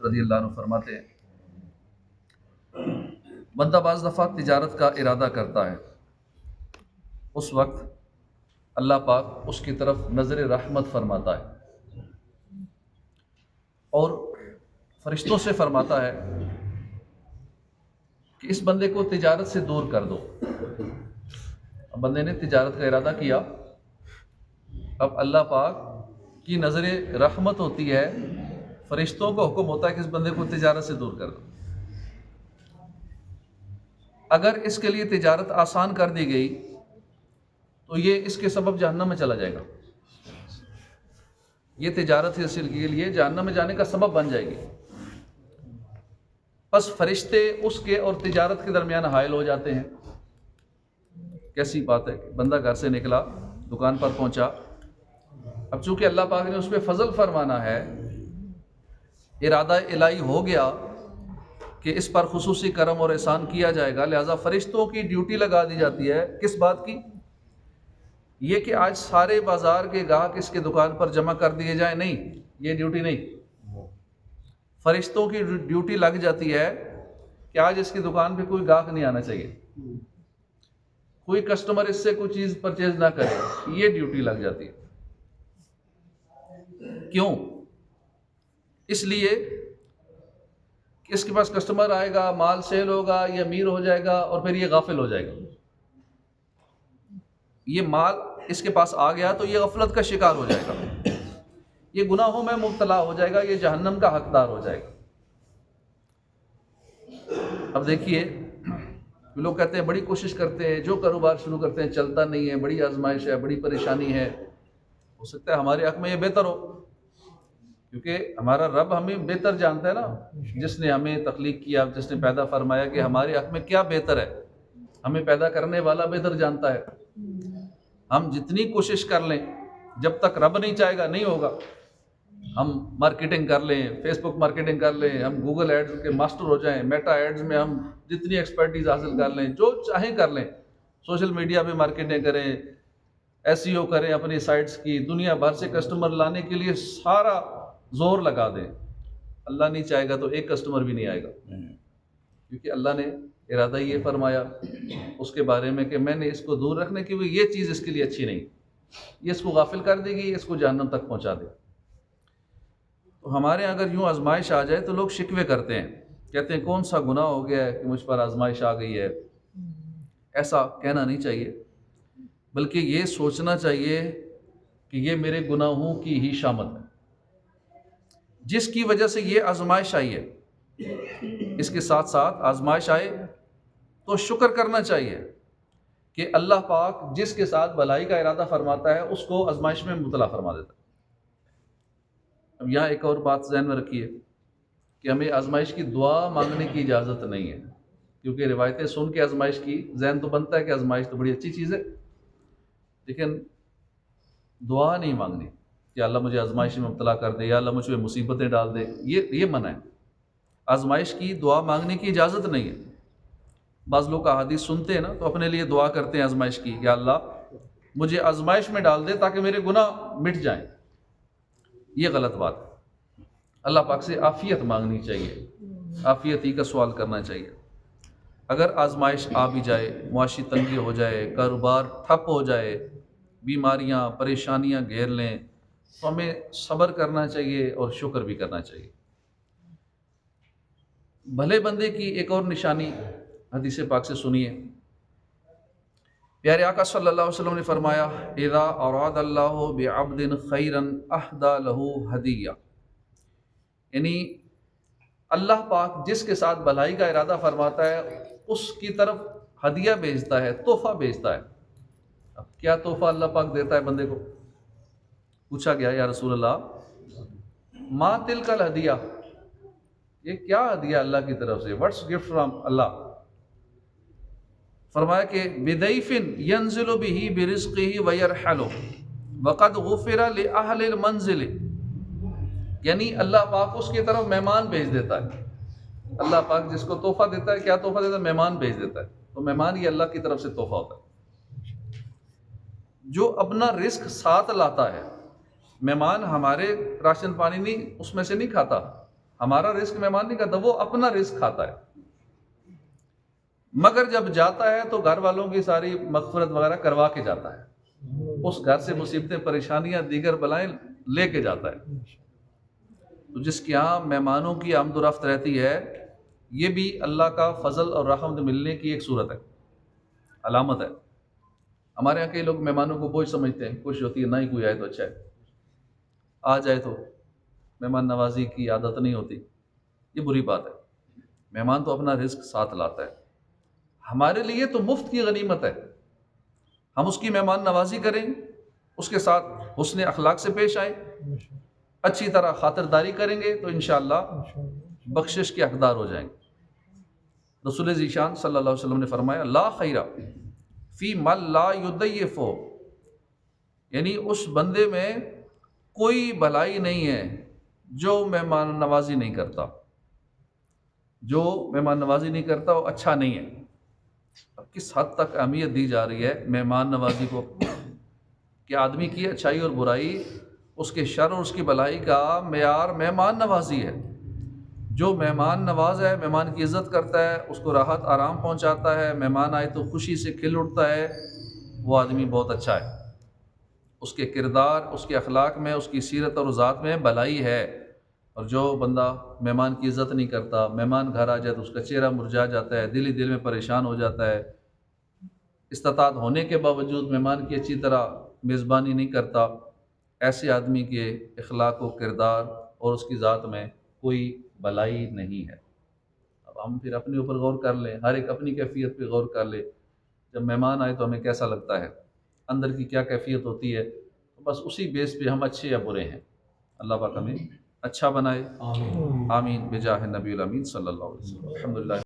مسعود رضی اللہ عنہ فرماتے ہیں بندہ بعض دفعہ تجارت کا ارادہ کرتا ہے، اس وقت اللہ پاک اس کی طرف نظر رحمت فرماتا ہے اور فرشتوں سے فرماتا ہے کہ اس بندے کو تجارت سے دور کر دو۔ اب بندے نے تجارت کا ارادہ کیا، اب اللہ پاک کی نظر رحمت ہوتی ہے، فرشتوں کو حکم ہوتا ہے کہ اس بندے کو تجارت سے دور کر دو۔ اگر اس کے لیے تجارت آسان کر دی گئی تو یہ اس کے سبب جہنم میں چلا جائے گا، یہ تجارت حاصل کے لیے جہنم میں جانے کا سبب بن جائے گی۔ پس فرشتے اس کے اور تجارت کے درمیان حائل ہو جاتے ہیں۔ کیسی بات ہے کہ بندہ گھر سے نکلا، دکان پر پہنچا، اب چونکہ اللہ پاک نے اس پہ فضل فرمانا ہے، ارادہ الہی ہو گیا کہ اس پر خصوصی کرم اور احسان کیا جائے گا، لہذا فرشتوں کی ڈیوٹی لگا دی جاتی ہے۔ کس بات کی؟ یہ کہ آج سارے بازار کے گاہک اس کی دکان پر جمع کر دیے جائیں، نہیں، یہ ڈیوٹی نہیں۔ فرشتوں کی ڈیوٹی لگ جاتی ہے کہ آج اس کی دکان پہ کوئی گاہک نہیں آنا چاہیے، کوئی کسٹمر اس سے کوئی چیز پرچیز نہ کرے، یہ ڈیوٹی لگ جاتی ہے۔ کیوں؟ اس لیے کہ اس کے پاس کسٹمر آئے گا، مال سیل ہوگا، یہ امیر ہو جائے گا اور پھر یہ غافل ہو جائے گا۔ یہ مال اس کے پاس آ گیا تو یہ غفلت کا شکار ہو جائے گا، یہ گناہوں میں مبتلا ہو جائے گا، یہ جہنم کا حقدار ہو جائے گا۔ اب دیکھیے، لوگ کہتے ہیں بڑی کوشش کرتے ہیں، جو کاروبار شروع کرتے ہیں چلتا نہیں ہے، بڑی آزمائش ہے، بڑی پریشانی ہے۔ ہو سکتا ہے ہمارے حق میں یہ بہتر ہو، کیونکہ ہمارا رب ہمیں بہتر جانتا ہے نا، جس نے ہمیں تخلیق کیا، جس نے پیدا فرمایا، کہ ہمارے حق میں کیا بہتر ہے، ہمیں پیدا کرنے والا بہتر جانتا ہے۔ ہم جتنی کوشش کر لیں، جب تک رب نہیں چاہے گا نہیں ہوگا۔ ہم مارکیٹنگ کر لیں، فیس بک مارکیٹنگ کر لیں، ہم گوگل ایڈز کے ماسٹر ہو جائیں، میٹا ایڈز میں ہم جتنی ایکسپرٹیز حاصل کر لیں، جو چاہیں کر لیں، سوشل میڈیا پہ مارکیٹنگ کریں، SEO کریں اپنی سائٹس کی، دنیا بھر سے کسٹمر لانے کے لیے سارا زور لگا دیں، اللہ نہیں چاہے گا تو ایک کسٹمر بھی نہیں آئے گا، کیونکہ اللہ نے ارادہ یہ فرمایا اس کے بارے میں کہ میں نے اس کو دور رکھنے کی، یہ چیز اس کے لیے اچھی نہیں، یہ اس کو غافل کر دے گی، اس کو جہنم تک پہنچا دے۔ تو ہمارے اگر یوں آزمائش آ جائے تو لوگ شکوے کرتے ہیں، کہتے ہیں کون سا گناہ ہو گیا ہے کہ مجھ پر آزمائش آ گئی ہے۔ ایسا کہنا نہیں چاہیے، بلکہ یہ سوچنا چاہیے کہ یہ میرے گناہوں کی ہی شامت ہے، جس کی وجہ سے یہ آزمائش آئی ہے۔ اس کے ساتھ ساتھ آزمائش آئے تو شکر کرنا چاہیے کہ اللہ پاک جس کے ساتھ بھلائی کا ارادہ فرماتا ہے اس کو آزمائش میں مبتلا فرما دیتا ہے۔ اب یہاں ایک اور بات ذہن میں رکھیے کہ ہمیں آزمائش کی دعا مانگنے کی اجازت نہیں ہے، کیونکہ روایتیں سن کے آزمائش کی ذہن تو بنتا ہے کہ آزمائش تو بڑی اچھی چیز ہے، لیکن دعا نہیں مانگنی کہ اللہ مجھے آزمائش میں مبتلا کر دے، یا اللہ مجھ پہ مصیبتیں ڈال دے، یہ منع ہے۔ آزمائش کی دعا مانگنے کی اجازت نہیں ہے۔ بعض لوگ احادیث سنتے ہیں نا تو اپنے لیے دعا کرتے ہیں آزمائش کی، یا اللہ مجھے آزمائش میں ڈال دے تاکہ میرے گناہ مٹ جائیں، یہ غلط بات ہے۔ اللہ پاک سے عافیت مانگنی چاہیے، عافیت ہی کا سوال کرنا چاہیے۔ اگر آزمائش آ بھی جائے، معاشی تنگی ہو جائے، کاروبار ٹھپ ہو جائے، بیماریاں پریشانیاں گھیر لیں، تو ہمیں صبر کرنا چاہیے اور شکر بھی کرنا چاہیے۔ بھلے بندے کی ایک اور نشانی حدیث پاک سے سنیے، پیارے آقا صلی اللہ علیہ وسلم نے فرمایا اذا اراد اللہ بعبد خیرا اہدی لہ ہدیہ، یعنی اللہ پاک جس کے ساتھ بھلائی کا ارادہ فرماتا ہے اس کی طرف ہدیہ بھیجتا ہے، تحفہ بھیجتا ہے۔ اب کیا تحفہ اللہ پاک دیتا ہے بندے کو؟ پوچھا گیا یا رسول اللہ ما تلک الہدیہ، یہ کیا ہدیہ اللہ کی طرف سے، واٹس گفٹ فرام اللہ؟ فرمایا کہ بِضَيْفٍ يَنزِلُ بِهِ بِرِزْقِهِ وَيَرْحَلُ وَقَدْ غُفِرَ لِأَهْلِ الْمَنزِلِ، یعنی اللہ پاک اس کی طرف مہمان بھیج دیتا ہے۔ اللہ پاک جس کو تحفہ دیتا ہے، کیا تحفہ دیتا ہے؟ مہمان بھیج دیتا ہے۔ تو مہمان یہ اللہ کی طرف سے تحفہ ہوتا ہے، جو اپنا رزق ساتھ لاتا ہے۔ مہمان ہمارے راشن پانی نہیں اس میں سے نہیں کھاتا، ہمارا رزق مہمان نہیں کھاتا، وہ اپنا رزق کھاتا ہے، مگر جب جاتا ہے تو گھر والوں کی ساری مغفرت وغیرہ کروا کے جاتا ہے، اس گھر سے مصیبتیں پریشانیاں دیگر بلائیں لے کے جاتا ہے۔ تو جس کے یہاں مہمانوں کی آمد و رفت رہتی ہے، یہ بھی اللہ کا فضل اور رحمت ملنے کی ایک صورت ہے، علامت ہے۔ ہمارے یہاں کئی لوگ مہمانوں کو بوجھ سمجھتے ہیں، خوش ہوتی ہے نہ ہی کوئی آئے تو اچھا ہے، آ جائے تو مہمان نوازی کی عادت نہیں ہوتی، یہ بری بات ہے۔ مہمان تو اپنا رزق ساتھ لاتا ہے، ہمارے لیے تو مفت کی غنیمت ہے، ہم اس کی مہمان نوازی کریں، اس کے ساتھ حسن اخلاق سے پیش آئیں، اچھی طرح خاطرداری کریں گے تو انشاءاللہ بخشش کے حقدار ہو جائیں گے۔ رسول ذیشان صلی اللہ علیہ وسلم نے فرمایا لا خیر فی من لا یضیف، یعنی اس بندے میں کوئی بھلائی نہیں ہے جو مہمان نوازی نہیں کرتا، جو مہمان نوازی نہیں کرتا وہ اچھا نہیں ہے۔ اب کس حد تک اہمیت دی جا رہی ہے مہمان نوازی کو کہ آدمی کی اچھائی اور برائی، اس کے شر اور اس کی بھلائی کا معیار مہمان نوازی ہے۔ جو مہمان نواز ہے، مہمان کی عزت کرتا ہے، اس کو راحت آرام پہنچاتا ہے، مہمان آئے تو خوشی سے کھل اٹھتا ہے، وہ آدمی بہت اچھا ہے، اس کے کردار، اس کے اخلاق میں، اس کی سیرت اور ذات میں بھلائی ہے۔ اور جو بندہ مہمان کی عزت نہیں کرتا، مہمان گھر آ جائے تو اس کا چہرہ مرجھا جاتا ہے، دل ہی دل میں پریشان ہو جاتا ہے، استطاعت ہونے کے باوجود مہمان کی اچھی طرح میزبانی نہیں کرتا، ایسے آدمی کے اخلاق و کردار اور اس کی ذات میں کوئی بھلائی نہیں ہے۔ اب ہم پھر اپنے اوپر غور کر لیں، ہر ایک اپنی کیفیت پہ غور کر لے، جب مہمان آئے تو ہمیں کیسا لگتا ہے، اندر کی کیا کیفیت ہوتی ہے، تو بس اسی بیس پہ ہم اچھے یا برے ہیں۔ اللہ پاک ہمیں اچھا بنائے، آمین بجاہ نبی الامین صلی اللہ علیہ وسلم۔ الحمدللہ۔